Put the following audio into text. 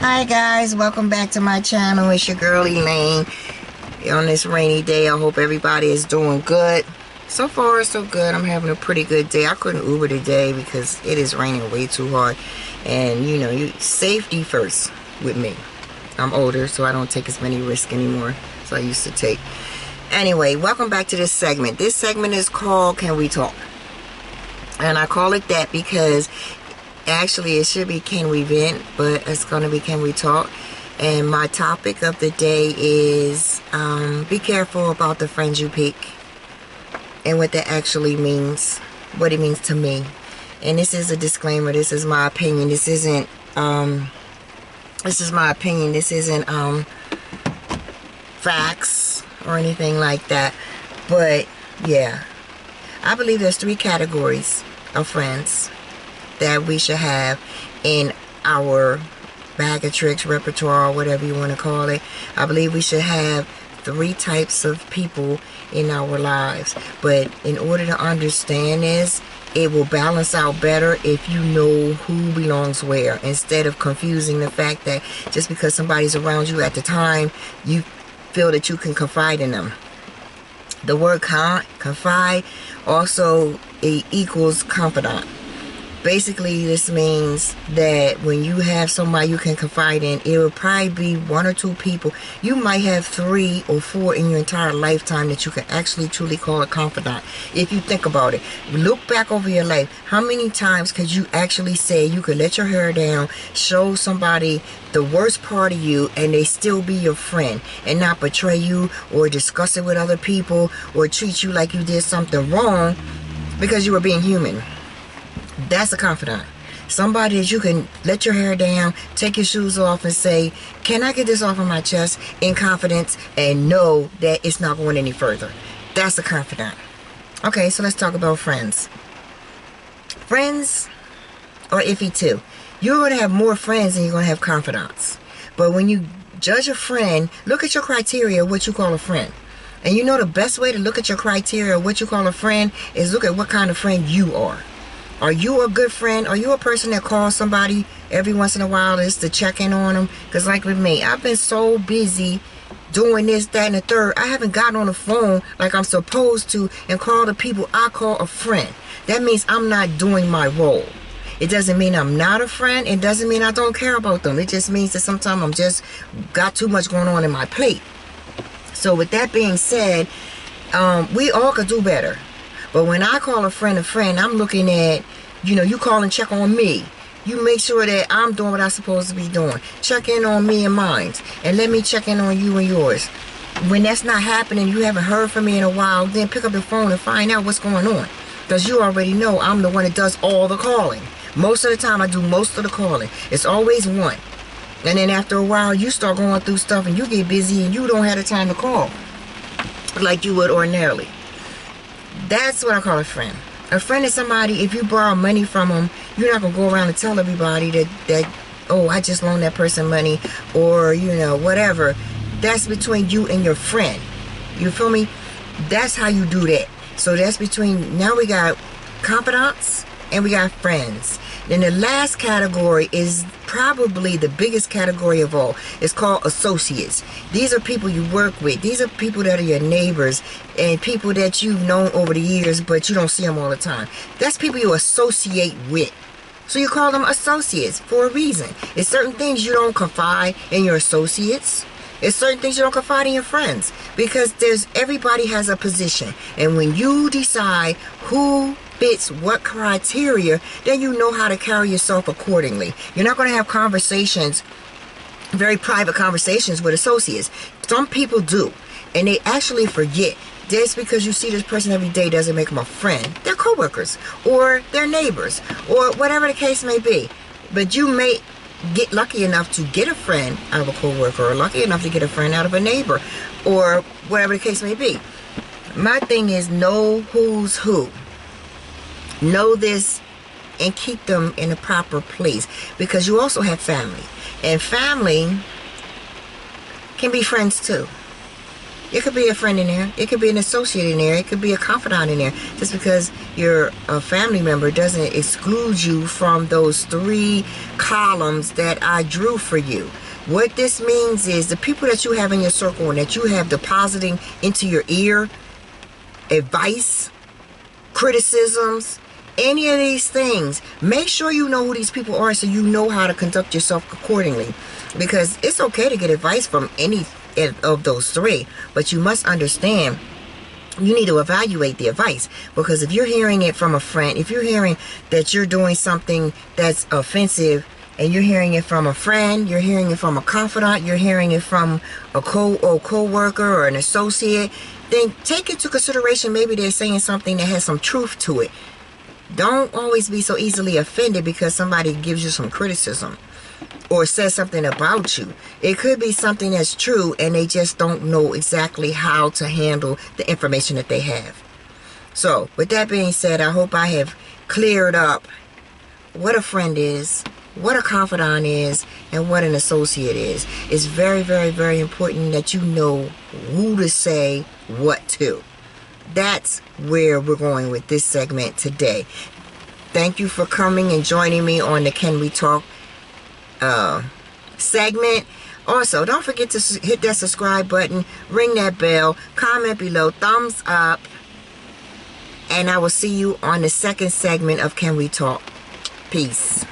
Hi guys, welcome back to my channel. It's your girl Elaine. On this rainy day, I hope everybody is doing good. So far so good. I'm having a pretty good day. I couldn't Uber today because it is raining way too hard, and you know, safety first with me. I'm older, so I don't take as many risks anymore as I used to take. Anyway, welcome back to this segment. This segment is called Can We Talk? And I call it that because actually it should be Can We Vent, but it's going to be Can We Talk? And my topic of the day is be careful about the friends you pick and what that actually means, what it means to me. And this is a disclaimer. This is my opinion. This isn't facts or anything like that. But yeah, I believe there's 3 categories of friends that we should have in our bag of tricks, repertoire, whatever you want to call it. I believe we should have 3 types of people in our lives. But in order to understand this, it will balance out better if you know who belongs where, instead of confusing the fact that just because somebody's around you at the time, you feel that you can confide in them. The word confide also equals confidant. Basically, this means that when you have somebody you can confide in, it will probably be 1 or 2 people. You might have 3 or 4 in your entire lifetime that you can actually truly call a confidant. If you think about it, look back over your life. How many times could you actually say you could let your hair down, show somebody the worst part of you, and they still be your friend and not betray you or discuss it with other people or treat you like you did something wrong because you were being human? That's a confidant. Somebody that you can let your hair down, take your shoes off and say, can I get this off of my chest in confidence, and know that it's not going any further. That's a confidant. Okay, so let's talk about friends. Friends are iffy too. You're going to have more friends than you're going to have confidants. But when you judge a friend, look at your criteria, what you call a friend. And you know the best way to look at your criteria, what you call a friend, is look at what kind of friend you are. Are you a good friend? Are you a person that calls somebody every once in a while just to check in on them? Because like with me, I've been so busy doing this, that, and the third, I haven't gotten on the phone like I'm supposed to and call the people I call a friend. That means I'm not doing my role. It doesn't mean I'm not a friend. It doesn't mean I don't care about them. It just means that sometimes I'm just got too much going on in my plate. So with that being said, we all could do better. But when I call a friend, I'm looking at, you know, you call and check on me. You make sure that I'm doing what I'm supposed to be doing. Check in on me and mine. And let me check in on you and yours. When that's not happening, you haven't heard from me in a while, then pick up the phone and find out what's going on. Because you already know I'm the one that does all the calling. Most of the time, I do most of the calling. It's always one. And then after a while, you start going through stuff and you get busy and you don't have the time to call like you would ordinarily. That's what I call a friend. A friend is somebody, if you borrow money from them, you're not going to go around and tell everybody that, oh, I just loaned that person money, or, you know, whatever. That's between you and your friend. You feel me? That's how you do that. So that's between, now we got confidants and we got friends. Then the last category is probably the biggest category of all. It's called associates. These are people you work with. These are people that are your neighbors and people that you've known over the years, but you don't see them all the time. That's people you associate with. So you call them associates for a reason. It's certain things you don't confide in your associates. It's certain things you don't confide in your friends, because everybody has a position. And when you decide who fits what criteria, then you know how to carry yourself accordingly. You're not going to have conversations, very private conversations with associates. Some people do, and they actually forget. Just because you see this person every day doesn't make them a friend. They're coworkers, or they're neighbors, or whatever the case may be. But you may get lucky enough to get a friend out of a coworker, or lucky enough to get a friend out of a neighbor, or whatever the case may be. My thing is, know who's who. Know this and keep them in a proper place, because you also have family, and family can be friends too. It could be a friend in there. It could be an associate in there. It could be a confidant in there. Just because you're a family member doesn't exclude you from those 3 columns that I drew for you. What this means is the people that you have in your circle and that you have depositing into your ear, advice, criticisms, any of these things, make sure you know who these people are so you know how to conduct yourself accordingly. Because it's okay to get advice from any of those 3, but you must understand you need to evaluate the advice. Because if you're hearing it from a friend, if you're hearing that you're doing something that's offensive, and you're hearing it from a friend, you're hearing it from a confidant, you're hearing it from a co-worker or an associate, then take into consideration maybe they're saying something that has some truth to it. Don't always be so easily offended because somebody gives you some criticism or says something about you. It could be something that's true and they just don't know exactly how to handle the information that they have. So, with that being said, I hope I have cleared up what a friend is, what a confidant is, and what an associate is. It's very, very, very important that you know who to say what to. That's where we're going with this segment today. Thank you for coming and joining me on the Can We Talk segment. Also, don't forget to hit that subscribe button, ring that bell, comment below, thumbs up, and I will see you on the second segment of Can We Talk. Peace.